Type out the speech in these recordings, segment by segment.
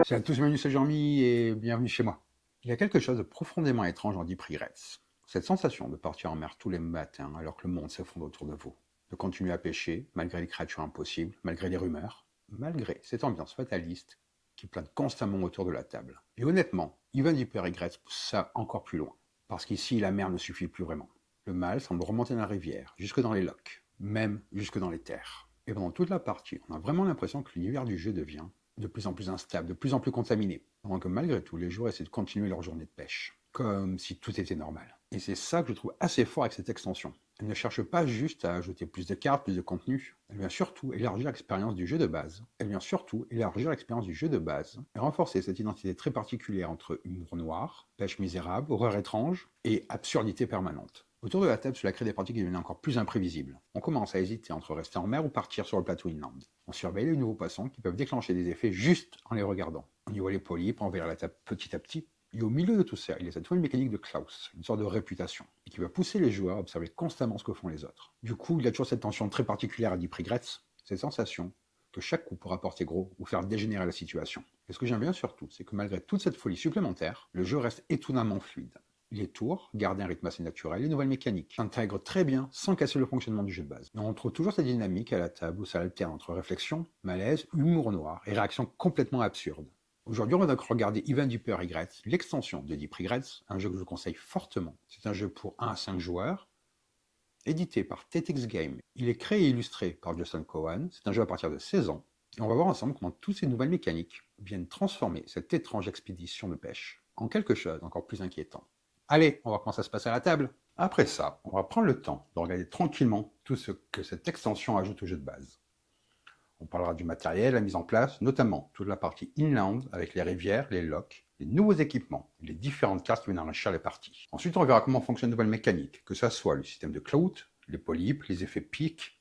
Salut à tous, bienvenue, c'est Jean-Mi et bienvenue chez moi. Il y a quelque chose de profondément étrange en Deep Regrets. Cette sensation de partir en mer tous les matins alors que le monde s'effondre autour de vous. De continuer à pêcher, malgré les créatures impossibles, malgré les rumeurs, malgré cette ambiance fataliste qui plane constamment autour de la table. Et honnêtement, Even Deep Regrets pousse ça encore plus loin. Parce qu'ici, la mer ne suffit plus vraiment. Le mal semble remonter dans la rivière, jusque dans les lochs, même jusque dans les terres. Et pendant toute la partie, on a vraiment l'impression que l'univers du jeu devient de plus en plus instable, de plus en plus contaminé, pendant que malgré tout, les joueurs essaient de continuer leur journée de pêche, comme si tout était normal. Et c'est ça que je trouve assez fort avec cette extension. Elle ne cherche pas juste à ajouter plus de cartes, plus de contenu, elle vient surtout élargir l'expérience du jeu de base. Et renforcer cette identité très particulière entre humour noir, pêche misérable, horreur étrange et absurdité permanente. Autour de la table, cela crée des parties qui deviennent encore plus imprévisibles. On commence à hésiter entre rester en mer ou partir sur le plateau inland. On surveille les nouveaux poissons qui peuvent déclencher des effets juste en les regardant. On y voit les polypes envers la table petit à petit. Et au milieu de tout ça, il y a cette nouvelle mécanique de Klaus, une sorte de réputation, et qui va pousser les joueurs à observer constamment ce que font les autres. Du coup, il y a toujours cette tension très particulière à Deep Regrets, cette sensation que chaque coup pourra porter gros ou faire dégénérer la situation. Et ce que j'aime bien surtout, c'est que malgré toute cette folie supplémentaire, le jeu reste étonnamment fluide. Les tours gardent un rythme assez naturel, les nouvelles mécaniques s'intègrent très bien sans casser le fonctionnement du jeu de base. Et on trouve toujours cette dynamique à la table où ça alterne entre réflexion, malaise, humour noir et réactions complètement absurdes. Aujourd'hui, on va donc regarder Even Deeper Regrets, l'extension de Deep Regrets, un jeu que je vous conseille fortement. C'est un jeu pour 1 à 5 joueurs, édité par TTX Game. Il est créé et illustré par Justin Cohen, c'est un jeu à partir de 16 ans, et on va voir ensemble comment toutes ces nouvelles mécaniques viennent transformer cette étrange expédition de pêche en quelque chose d'encore plus inquiétant. Allez, on va voir comment ça se passe à la table. Après ça, on va prendre le temps de regarder tranquillement tout ce que cette extension ajoute au jeu de base. On parlera du matériel, la mise en place, notamment toute la partie inland avec les rivières, les lochs, les nouveaux équipements et les différentes cartes qui viennent enrichir les parties. Ensuite, on verra comment fonctionnent de nouvelles mécaniques, que ce soit le système de clout, les polypes, les effets pics,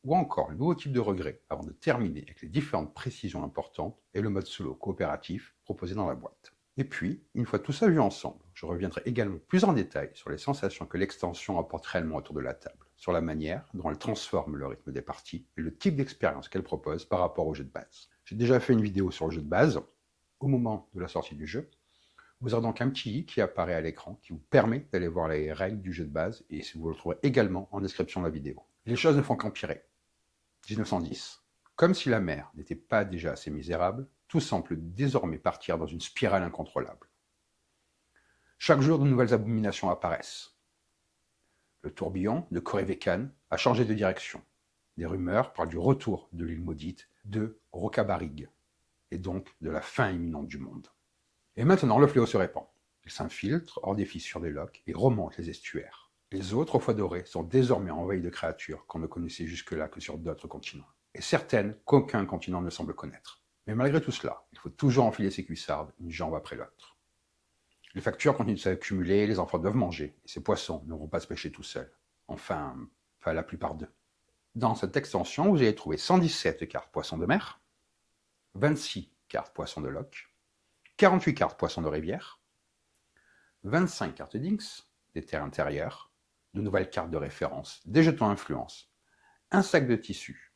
ou encore le nouveau type de regret, avant de terminer avec les différentes précisions importantes et le mode solo coopératif proposé dans la boîte. Et puis, une fois tout ça vu ensemble, je reviendrai également plus en détail sur les sensations que l'extension apporte réellement autour de la table, sur la manière dont elle transforme le rythme des parties et le type d'expérience qu'elle propose par rapport au jeu de base. J'ai déjà fait une vidéo sur le jeu de base, au moment de la sortie du jeu. Vous aurez donc un petit i qui apparaît à l'écran, qui vous permet d'aller voir les règles du jeu de base, et vous le trouverez également en description de la vidéo. Les choses ne font qu'empirer. 1910. Comme si la mer n'était pas déjà assez misérable, tout semble désormais partir dans une spirale incontrôlable. Chaque jour, de nouvelles abominations apparaissent. Le tourbillon de Coré-Vécan a changé de direction. Des rumeurs parlent du retour de l'île maudite de Rocabarig, et donc de la fin imminente du monde. Et maintenant, le fléau se répand. Il s'infiltre hors des fissures des lochs et remonte les estuaires. Les eaux autrefois dorées sont désormais envahies de créatures qu'on ne connaissait jusque-là que sur d'autres continents, et certaines qu'aucun continent ne semble connaître. Mais malgré tout cela, il faut toujours enfiler ses cuissardes, une jambe après l'autre. Les factures continuent de s'accumuler, les enfants doivent manger, et ces poissons ne vont pas se pêcher tout seuls. Enfin, pas la plupart d'eux. Dans cette extension, vous allez trouver 117 cartes poissons de mer, 26 cartes poissons de loch, 48 cartes poissons de rivière, 25 cartes d'inks, des terres intérieures, de nouvelles cartes de référence, des jetons influence, un sac de tissu,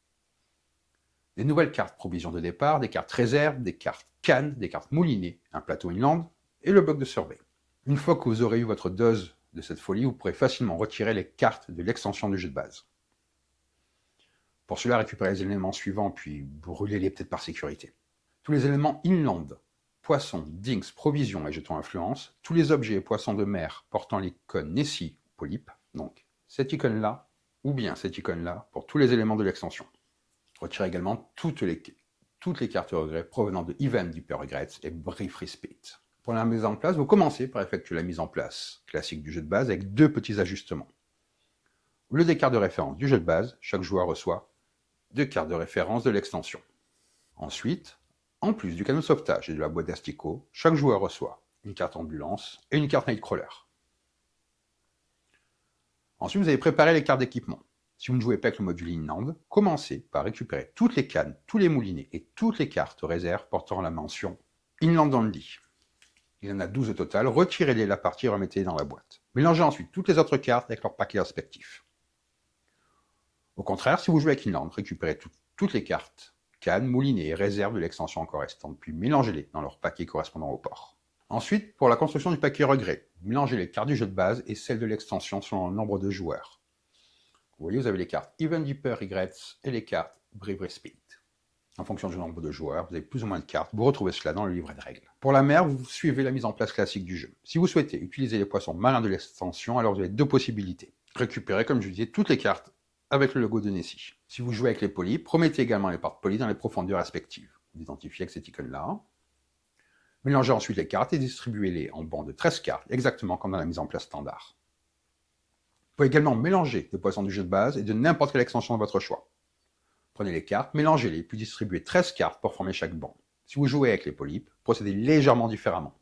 des nouvelles cartes provisions de départ, des cartes réserves, des cartes cannes, des cartes moulinées, un plateau inland et le bloc de survey. Une fois que vous aurez eu votre dose de cette folie, vous pourrez facilement retirer les cartes de l'extension du jeu de base. Pour cela, récupérez les éléments suivants puis brûlez-les peut-être par sécurité. Tous les éléments inland, poissons, dinks, provisions et jetons influence, tous les objets et poissons de mer portant l'icône Nessie ou polype, donc cette icône-là ou bien cette icône-là pour tous les éléments de l'extension. Retirez également toutes les cartes regrets provenant de Even Deeper Regrets et Brief Respite. Pour la mise en place, vous commencez par effectuer la mise en place classique du jeu de base avec 2 petits ajustements. Au lieu des cartes de référence du jeu de base, chaque joueur reçoit 2 cartes de référence de l'extension. Ensuite, en plus du canot de sauvetage et de la boîte d'asticots, chaque joueur reçoit une carte ambulance et une carte Nightcrawler. Ensuite, vous allez préparer les cartes d'équipement. Si vous ne jouez pas avec le module Inland, commencez par récupérer toutes les cannes, tous les moulinets et toutes les cartes réserves portant la mention Inland Only. Il y en a 12 au total, retirez-les de la partie et remettez-les dans la boîte. Mélangez ensuite toutes les autres cartes avec leurs paquets respectifs. Au contraire, si vous jouez avec Inland, récupérez toutes les cartes cannes, moulinez et réserve de l'extension encore restante, puis mélangez-les dans leur paquet correspondant au port. Ensuite, pour la construction du paquet regret, mélangez les cartes du jeu de base et celles de l'extension selon le nombre de joueurs. Vous voyez, vous avez les cartes Even Deeper Regrets et les cartes Bravery Spirit. En fonction du nombre de joueurs, vous avez plus ou moins de cartes, vous retrouvez cela dans le livret de règles. Pour la mer, vous suivez la mise en place classique du jeu. Si vous souhaitez utiliser les poissons marins de l'extension, alors vous avez deux possibilités. Récupérez, comme je vous disais, toutes les cartes avec le logo de Nessie. Si vous jouez avec les polypes, remettez également les parts poly dans les profondeurs respectives. Vous identifiez avec cette icône-là. Mélangez ensuite les cartes et distribuez-les en bancs de 13 cartes, exactement comme dans la mise en place standard. Vous pouvez également mélanger des poissons du jeu de base et de n'importe quelle extension de votre choix. Prenez les cartes, mélangez-les, puis distribuez 13 cartes pour former chaque banc. Si vous jouez avec les polypes, procédez légèrement différemment.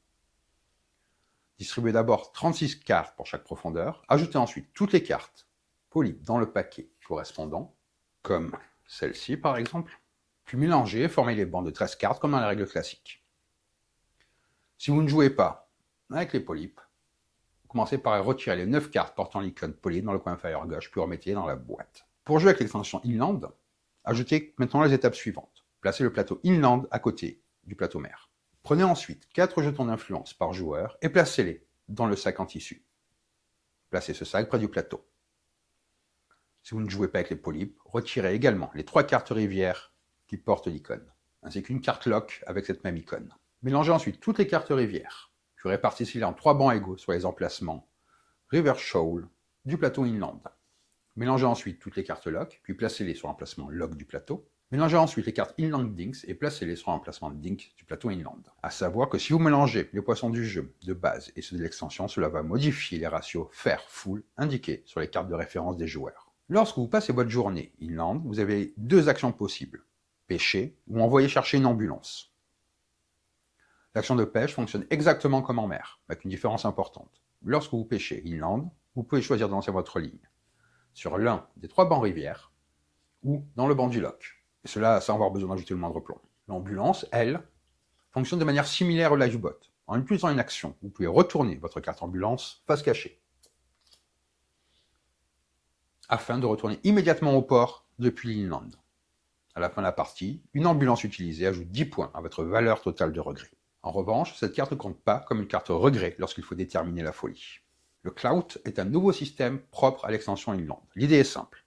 Distribuez d'abord 36 cartes pour chaque profondeur, ajoutez ensuite toutes les cartes polypes dans le paquet correspondant, comme celle-ci par exemple, puis mélangez et formez les bancs de 13 cartes comme dans les règles classiques. Si vous ne jouez pas avec les polypes, vous commencez par retirer les 9 cartes portant l'icône polype dans le coin inférieur gauche, puis remettez-les dans la boîte. Pour jouer avec l'extension Inland, ajoutez maintenant les étapes suivantes. Placez le plateau Inland à côté du plateau mer. Prenez ensuite 4 jetons d'influence par joueur et placez-les dans le sac en tissu. Placez ce sac près du plateau. Si vous ne jouez pas avec les polypes, retirez également les 3 cartes rivières qui portent l'icône, ainsi qu'une carte lock avec cette même icône. Mélangez ensuite toutes les cartes rivières, puis répartissez-les en 3 bancs égaux sur les emplacements River Shoal du plateau Inland. Mélangez ensuite toutes les cartes lock, puis placez-les sur l'emplacement lock du plateau. Mélangez ensuite les cartes Inland Dinks et placez-les sur l'emplacement Dink du plateau Inland. À savoir que si vous mélangez les poissons du jeu de base et ceux de l'extension, cela va modifier les ratios Fair-Full indiqués sur les cartes de référence des joueurs. Lorsque vous passez votre journée Inland, vous avez 2 actions possibles, pêcher ou envoyer chercher une ambulance. L'action de pêche fonctionne exactement comme en mer, avec une différence importante. Lorsque vous pêchez Inland, vous pouvez choisir de lancer votre ligne sur l'un des 3 bancs rivières ou dans le banc du lock, et cela sans avoir besoin d'ajouter le moindre plomb. L'ambulance, elle, fonctionne de manière similaire au lifeboat. En utilisant une action, vous pouvez retourner votre carte ambulance face cachée, afin de retourner immédiatement au port depuis l'Inland. À la fin de la partie, une ambulance utilisée ajoute 10 points à votre valeur totale de regret. En revanche, cette carte ne compte pas comme une carte regret lorsqu'il faut déterminer la folie. Le Clout est un nouveau système propre à l'extension Inland. L'idée est simple.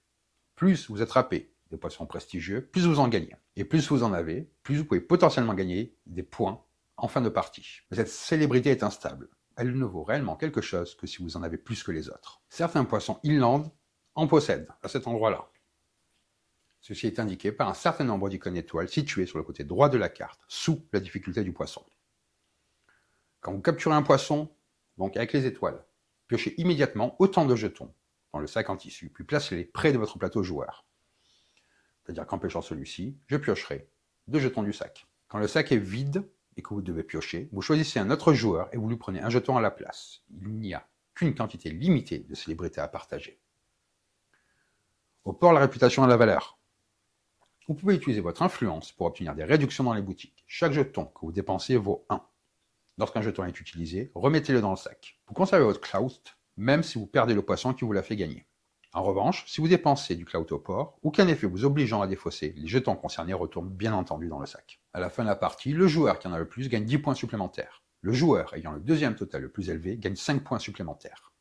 Plus vous attrapez des poissons prestigieux, plus vous en gagnez. Et plus vous en avez, plus vous pouvez potentiellement gagner des points en fin de partie. Mais cette célébrité est instable. Elle ne vaut réellement quelque chose que si vous en avez plus que les autres. Certains poissons Inland en possèdent à cet endroit-là. Ceci est indiqué par un certain nombre d'icônes étoiles situées sur le côté droit de la carte, sous la difficulté du poisson. Quand vous capturez un poisson, donc avec les étoiles, piochez immédiatement autant de jetons dans le sac en tissu, puis placez-les près de votre plateau joueur. C'est-à-dire qu'en pêchant celui-ci, je piocherai 2 jetons du sac. Quand le sac est vide et que vous devez piocher, vous choisissez un autre joueur et vous lui prenez un jeton à la place. Il n'y a qu'une quantité limitée de célébrités à partager. Au port, la réputation a la valeur. Vous pouvez utiliser votre influence pour obtenir des réductions dans les boutiques. Chaque jeton que vous dépensez vaut 1. Lorsqu'un jeton est utilisé, remettez-le dans le sac. Vous conservez votre clout, même si vous perdez le poisson qui vous l'a fait gagner. En revanche, si vous dépensez du clout au port, ou qu'un effet vous obligeant à défausser, les jetons concernés retournent bien entendu dans le sac. À la fin de la partie, le joueur qui en a le plus gagne 10 points supplémentaires. Le joueur ayant le deuxième total le plus élevé gagne 5 points supplémentaires.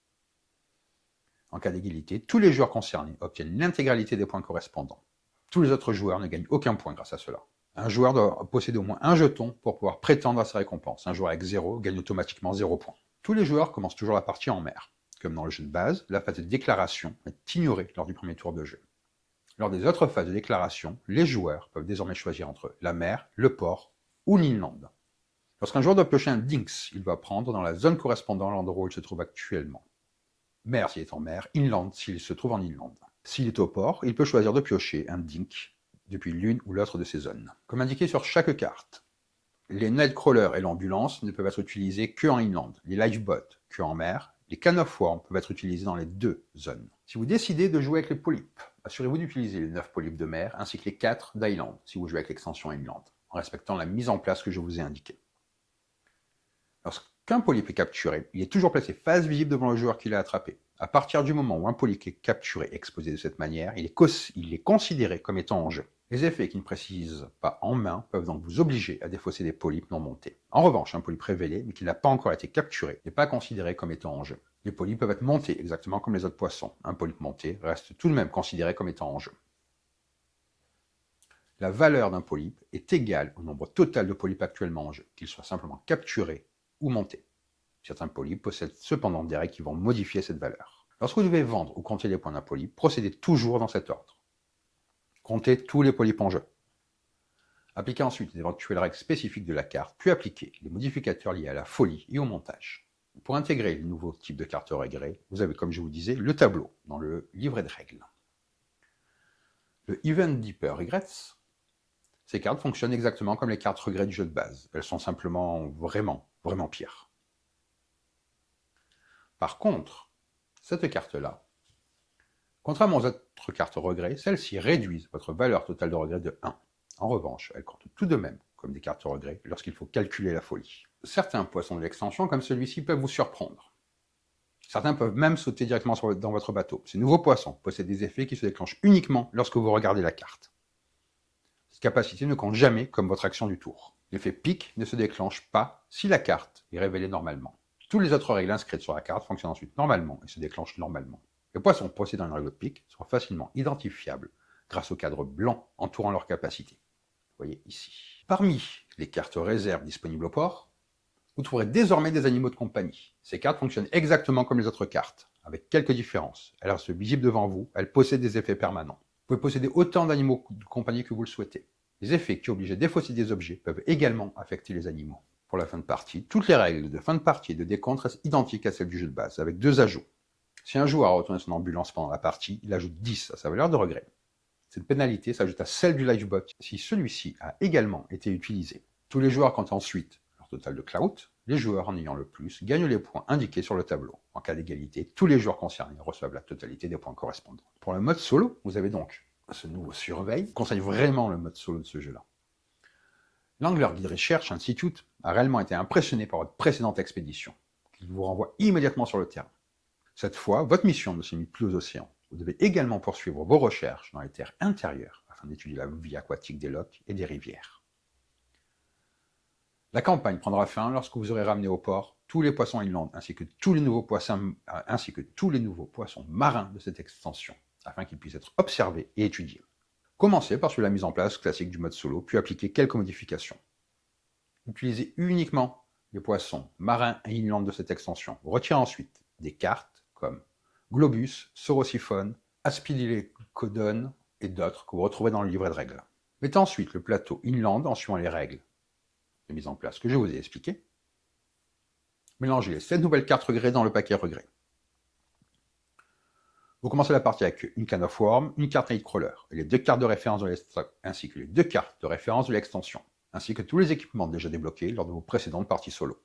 En cas d'égalité, tous les joueurs concernés obtiennent l'intégralité des points correspondants. Tous les autres joueurs ne gagnent aucun point grâce à cela. Un joueur doit posséder au moins un jeton pour pouvoir prétendre à sa récompense. Un joueur avec 0 gagne automatiquement 0 points. Tous les joueurs commencent toujours la partie en mer. Comme dans le jeu de base, la phase de déclaration est ignorée lors du premier tour de jeu. Lors des autres phases de déclaration, les joueurs peuvent désormais choisir entre la mer, le port ou l'Inland. Lorsqu'un joueur doit piocher un Dinks, il doit prendre dans la zone correspondant à l'endroit où il se trouve actuellement. Mer s'il est en mer, Inland s'il se trouve en Inland. S'il est au port, il peut choisir de piocher un Dink depuis l'une ou l'autre de ces zones. Comme indiqué sur chaque carte, les Nightcrawlers et l'ambulance ne peuvent être utilisés que en Inland, les Lifeboats que en mer, les Can of Worms peuvent être utilisés dans les 2 zones. Si vous décidez de jouer avec les polypes, assurez-vous d'utiliser les 9 polypes de mer ainsi que les 4 d'Island si vous jouez avec l'extension Inland, en respectant la mise en place que je vous ai indiquée. Lorsqu'un polype est capturé, il est toujours placé face visible devant le joueur qui l'a attrapé. À partir du moment où un polype est capturé et exposé de cette manière, il est considéré comme étant en jeu. Les effets qui ne précisent pas en main peuvent donc vous obliger à défausser des polypes non montés. En revanche, un polype révélé, mais qui n'a pas encore été capturé, n'est pas considéré comme étant en jeu. Les polypes peuvent être montés exactement comme les autres poissons. Un polype monté reste tout de même considéré comme étant en jeu. La valeur d'un polype est égale au nombre total de polypes actuellement en jeu, qu'ils soient simplement capturés ou montés. Certains polypes possèdent cependant des règles qui vont modifier cette valeur. Lorsque vous devez vendre ou compter les points d'un polype, procédez toujours dans cet ordre. Comptez tous les polypes en jeu. Appliquez ensuite les éventuelles règles spécifiques de la carte, puis appliquez les modificateurs liés à la folie et au montage. Pour intégrer les nouveaux types de cartes regrets, vous avez, comme je vous disais, le tableau dans le livret de règles. Le Even Deeper Regrets, ces cartes fonctionnent exactement comme les cartes regrets du jeu de base. Elles sont simplement vraiment pires. Par contre, cette carte-là, contrairement aux autres cartes regrets, celles-ci réduisent votre valeur totale de regret de 1. En revanche, elles comptent tout de même comme des cartes regrets lorsqu'il faut calculer la folie. Certains poissons de l'extension, comme celui-ci, peuvent vous surprendre. Certains peuvent même sauter directement dans votre bateau. Ces nouveaux poissons possèdent des effets qui se déclenchent uniquement lorsque vous regardez la carte. Cette capacité ne compte jamais comme votre action du tour. L'effet pique ne se déclenche pas si la carte est révélée normalement. Toutes les autres règles inscrites sur la carte fonctionnent ensuite normalement et se déclenchent normalement. Les poissons possédant une règle pique sont facilement identifiables grâce au cadre blanc entourant leur capacité. Vous voyez ici. Parmi les cartes réserves disponibles au port, vous trouverez désormais des animaux de compagnie. Ces cartes fonctionnent exactement comme les autres cartes, avec quelques différences. Elles restent visibles devant vous, elles possèdent des effets permanents. Vous pouvez posséder autant d'animaux de compagnie que vous le souhaitez. Les effets qui obligent à défausser des objets peuvent également affecter les animaux. Pour la fin de partie, toutes les règles de fin de partie et de décompte restent identiques à celles du jeu de base, avec 2 ajouts. Si un joueur a retourné son ambulance pendant la partie, il ajoute 10 à sa valeur de regret. Cette pénalité s'ajoute à celle du lifebot si celui-ci a également été utilisé. Tous les joueurs comptent ensuite leur total de clout. Les joueurs en ayant le plus gagnent les points indiqués sur le tableau. En cas d'égalité, tous les joueurs concernés reçoivent la totalité des points correspondants. Pour le mode solo, vous avez donc ce nouveau surveil. Je conseille vraiment le mode solo de ce jeu-là. L'Angler Guide Research Institute a réellement été impressionné par votre précédente expédition. Il vous renvoie immédiatement sur le terrain. Cette fois, votre mission ne se limite plus aux océans. Vous devez également poursuivre vos recherches dans les terres intérieures afin d'étudier la vie aquatique des lochs et des rivières. La campagne prendra fin lorsque vous aurez ramené au port tous les poissons inland ainsi que tous les nouveaux poissons marins de cette extension afin qu'ils puissent être observés et étudiés. Commencez par suivre la mise en place classique du mode solo, puis appliquez quelques modifications. Utilisez uniquement les poissons marins et inland de cette extension. Retirez ensuite des cartes comme Globus, Saurosyphone, Aspidicodon et d'autres que vous retrouvez dans le livret de règles. Mettez ensuite le plateau inland en suivant les règles de mise en place que je vous ai expliquées. Mélangez les 7 nouvelles cartes regrets dans le paquet regrets. Vous commencez la partie avec une Can of Worms, une carte Nightcrawler, et les 2 cartes de référence ainsi que les 2 cartes de référence de l'extension, ainsi que tous les équipements déjà débloqués lors de vos précédentes parties solo.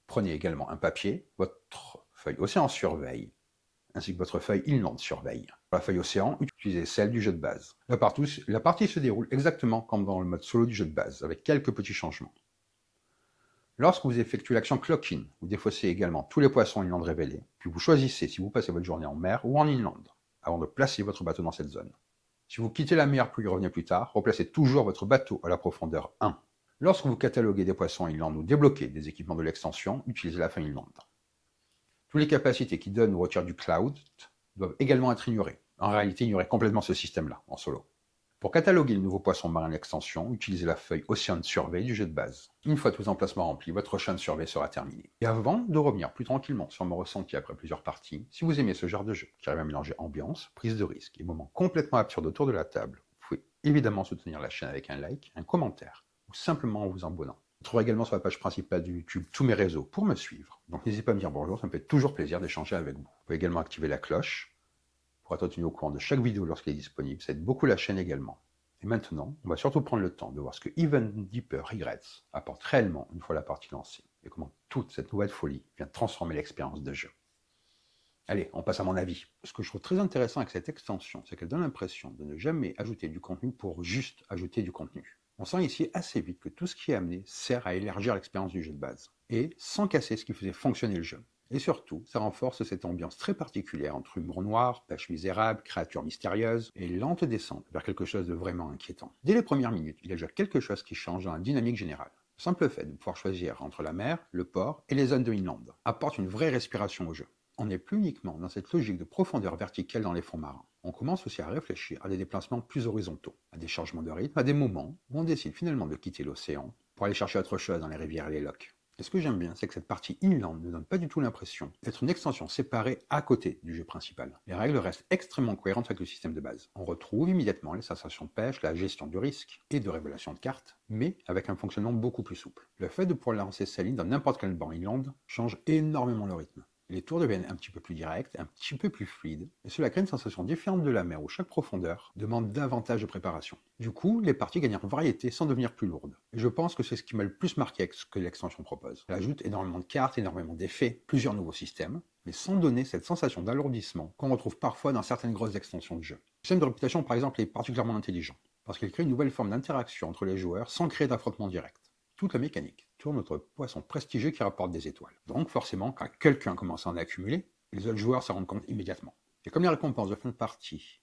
Prenez également un papier, votre feuille Océan Surveille, ainsi que votre feuille Inland Surveille. Pour la feuille Océan, utilisez celle du jeu de base. La partie se déroule exactement comme dans le mode solo du jeu de base, avec quelques petits changements. Lorsque vous effectuez l'action Clock-in, vous défaussez également tous les poissons inland révélés, puis vous choisissez si vous passez votre journée en mer ou en inland, avant de placer votre bateau dans cette zone. Si vous quittez la mer pour y revenir plus tard, replacez toujours votre bateau à la profondeur 1. Lorsque vous cataloguez des poissons inland ou débloquez des équipements de l'extension, utilisez la feuille inland. Toutes les capacités qui donnent ou retirent du cloud doivent également être ignorées. En réalité, ignorez complètement ce système-là, en solo. Pour cataloguer les nouveaux poissons marins de l'extension, utilisez la feuille Ocean Survey du jeu de base. Une fois tous les emplacements remplis, votre Ocean Survey sera terminé. Et avant de revenir plus tranquillement sur mon ressenti après plusieurs parties, si vous aimez ce genre de jeu qui arrive à mélanger ambiance, prise de risque et moments complètement absurdes autour de la table, vous pouvez évidemment soutenir la chaîne avec un like, un commentaire ou simplement en vous abonnant. Vous trouverez également sur la page principale de YouTube tous mes réseaux pour me suivre. Donc n'hésitez pas à me dire bonjour, ça me fait toujours plaisir d'échanger avec vous. Vous pouvez également activer la cloche pour être tenu au courant de chaque vidéo lorsqu'elle est disponible. Ça aide beaucoup la chaîne également. Et maintenant, on va surtout prendre le temps de voir ce que Even Deeper Regrets apporte réellement une fois la partie lancée, et comment toute cette nouvelle folie vient transformer l'expérience de jeu. Allez, on passe à mon avis. Ce que je trouve très intéressant avec cette extension, c'est qu'elle donne l'impression de ne jamais ajouter du contenu pour juste ajouter du contenu. On sent ici assez vite que tout ce qui est amené sert à élargir l'expérience du jeu de base, et sans casser ce qui faisait fonctionner le jeu. Et surtout, ça renforce cette ambiance très particulière entre humour noir, pêche misérable, créature mystérieuse, et lente descente vers quelque chose de vraiment inquiétant. Dès les premières minutes, il y a déjà quelque chose qui change dans la dynamique générale. Le simple fait de pouvoir choisir entre la mer, le port et les zones de inland apporte une vraie respiration au jeu. On n'est plus uniquement dans cette logique de profondeur verticale dans les fonds marins. On commence aussi à réfléchir à des déplacements plus horizontaux, à des changements de rythme, à des moments où on décide finalement de quitter l'océan pour aller chercher autre chose dans les rivières et les lochs. Et ce que j'aime bien, c'est que cette partie inland ne donne pas du tout l'impression d'être une extension séparée à côté du jeu principal. Les règles restent extrêmement cohérentes avec le système de base. On retrouve immédiatement les sensations de pêche, la gestion du risque et de révélation de cartes, mais avec un fonctionnement beaucoup plus souple. Le fait de pouvoir lancer sa ligne dans n'importe quel banc inland change énormément le rythme. Les tours deviennent un petit peu plus directs, un petit peu plus fluides, et cela crée une sensation différente de la mer où chaque profondeur demande davantage de préparation. Du coup, les parties gagnent en variété sans devenir plus lourdes. Et je pense que c'est ce qui m'a le plus marqué avec ce que l'extension propose. Elle ajoute énormément de cartes, énormément d'effets, plusieurs nouveaux systèmes, mais sans donner cette sensation d'alourdissement qu'on retrouve parfois dans certaines grosses extensions de jeu. Le système de réputation, par exemple, est particulièrement intelligent, parce qu'il crée une nouvelle forme d'interaction entre les joueurs sans créer d'affrontement direct. Toute la mécanique tourne autour de poissons prestigieux qui rapportent des étoiles. Donc forcément, quand quelqu'un commence à en accumuler, les autres joueurs s'en rendent compte immédiatement. Et comme les récompenses de fin de partie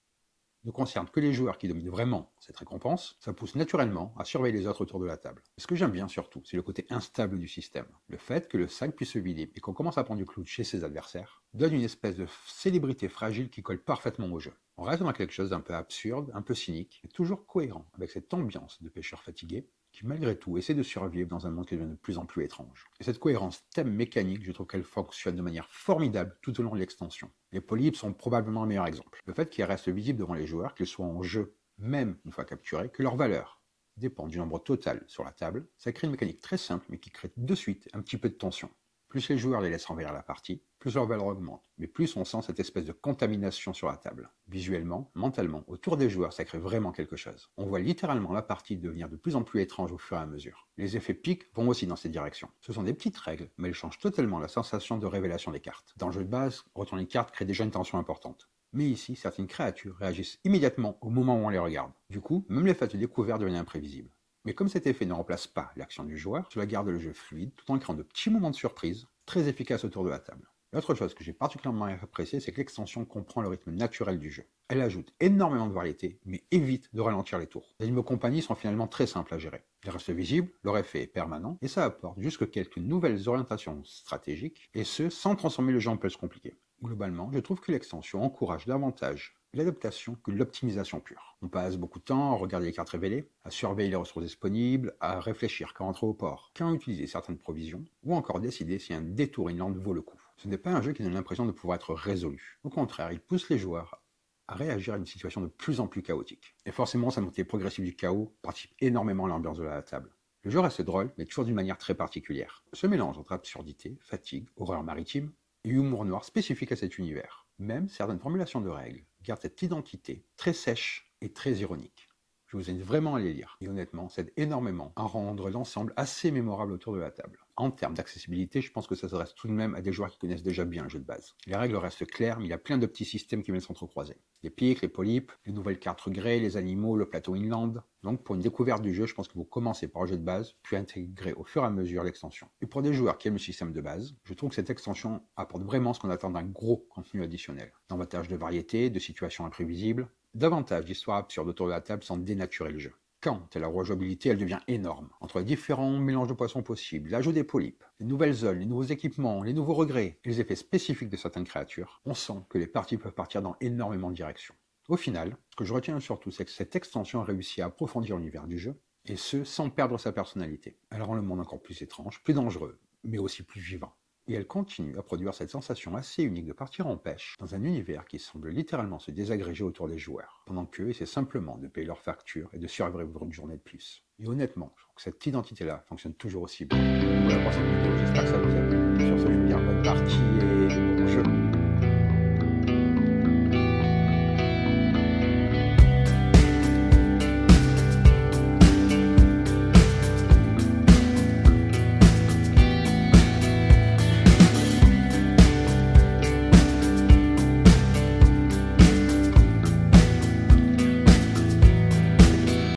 ne concernent que les joueurs qui dominent vraiment cette récompense, ça pousse naturellement à surveiller les autres autour de la table. Et ce que j'aime bien surtout, c'est le côté instable du système. Le fait que le sac puisse se vider et qu'on commence à prendre du clou chez ses adversaires donne une espèce de célébrité fragile qui colle parfaitement au jeu. On reste dans quelque chose d'un peu absurde, un peu cynique, mais toujours cohérent avec cette ambiance de pêcheurs fatigués qui malgré tout essaie de survivre dans un monde qui devient de plus en plus étrange. Et cette cohérence thème-mécanique, je trouve qu'elle fonctionne de manière formidable tout au long de l'extension. Les polypes sont probablement le meilleur exemple. Le fait qu'ils restent visibles devant les joueurs, qu'ils soient en jeu, même une fois capturés, que leur valeur dépend du nombre total sur la table, ça crée une mécanique très simple mais qui crée de suite un petit peu de tension. Plus les joueurs les laissent envahir la partie, plus leur valeur augmente, mais plus on sent cette espèce de contamination sur la table. Visuellement, mentalement, autour des joueurs, ça crée vraiment quelque chose. On voit littéralement la partie devenir de plus en plus étrange au fur et à mesure. Les effets piques vont aussi dans cette direction. Ce sont des petites règles, mais elles changent totalement la sensation de révélation des cartes. Dans le jeu de base, retourner les cartes crée déjà une tension importante. Mais ici, certaines créatures réagissent immédiatement au moment où on les regarde. Du coup, même les phases de découverte deviennent imprévisibles. Mais comme cet effet ne remplace pas l'action du joueur, cela garde le jeu fluide tout en créant de petits moments de surprise très efficaces autour de la table. L'autre chose que j'ai particulièrement appréciée, c'est que l'extension comprend le rythme naturel du jeu. Elle ajoute énormément de variété, mais évite de ralentir les tours. Les animaux compagnie sont finalement très simples à gérer. Ils restent visibles, leur effet est permanent, et ça apporte jusque quelques nouvelles orientations stratégiques, et ce, sans transformer le jeu en plus compliqué. Globalement, je trouve que l'extension encourage davantage l'adaptation que l'optimisation pure. On passe beaucoup de temps à regarder les cartes révélées, à surveiller les ressources disponibles, à réfléchir quand entrer au port, quand utiliser certaines provisions, ou encore décider si un détour inland vaut le coup. Ce n'est pas un jeu qui donne l'impression de pouvoir être résolu. Au contraire, il pousse les joueurs à réagir à une situation de plus en plus chaotique. Et forcément, sa montée progressive du chaos participe énormément à l'ambiance de la table. Le jeu reste drôle, mais toujours d'une manière très particulière. Ce mélange entre absurdité, fatigue, horreur maritime et humour noir spécifique à cet univers. Même certaines formulations de règles gardent cette identité très sèche et très ironique. Je vous invite vraiment à les lire, et honnêtement, ça aide énormément à rendre l'ensemble assez mémorable autour de la table. En termes d'accessibilité, je pense que ça s'adresse tout de même à des joueurs qui connaissent déjà bien le jeu de base. Les règles restent claires, mais il y a plein de petits systèmes qui viennent s'entrecroiser. Les pics, les polypes, les nouvelles cartes grées, les animaux, le plateau inland. Donc pour une découverte du jeu, je pense que vous commencez par le jeu de base, puis intégrer au fur et à mesure l'extension. Et pour des joueurs qui aiment le système de base, je trouve que cette extension apporte vraiment ce qu'on attend d'un gros contenu additionnel. Davantage de variété, de situations imprévisibles, davantage d'histoires absurdes autour de la table sans dénaturer le jeu. Quant à la rejouabilité, elle devient énorme. Entre les différents mélanges de poissons possibles, l'ajout des polypes, les nouvelles zones, les nouveaux équipements, les nouveaux regrets et les effets spécifiques de certaines créatures, on sent que les parties peuvent partir dans énormément de directions. Au final, ce que je retiens surtout, c'est que cette extension a réussi à approfondir l'univers du jeu, et ce, sans perdre sa personnalité. Elle rend le monde encore plus étrange, plus dangereux, mais aussi plus vivant. Et elle continue à produire cette sensation assez unique de partir en pêche dans un univers qui semble littéralement se désagréger autour des joueurs, pendant qu'eux essaient simplement de payer leurs factures et de survivre une journée de plus. Et honnêtement, je trouve que cette identité-là fonctionne toujours aussi bien. Voilà pour cette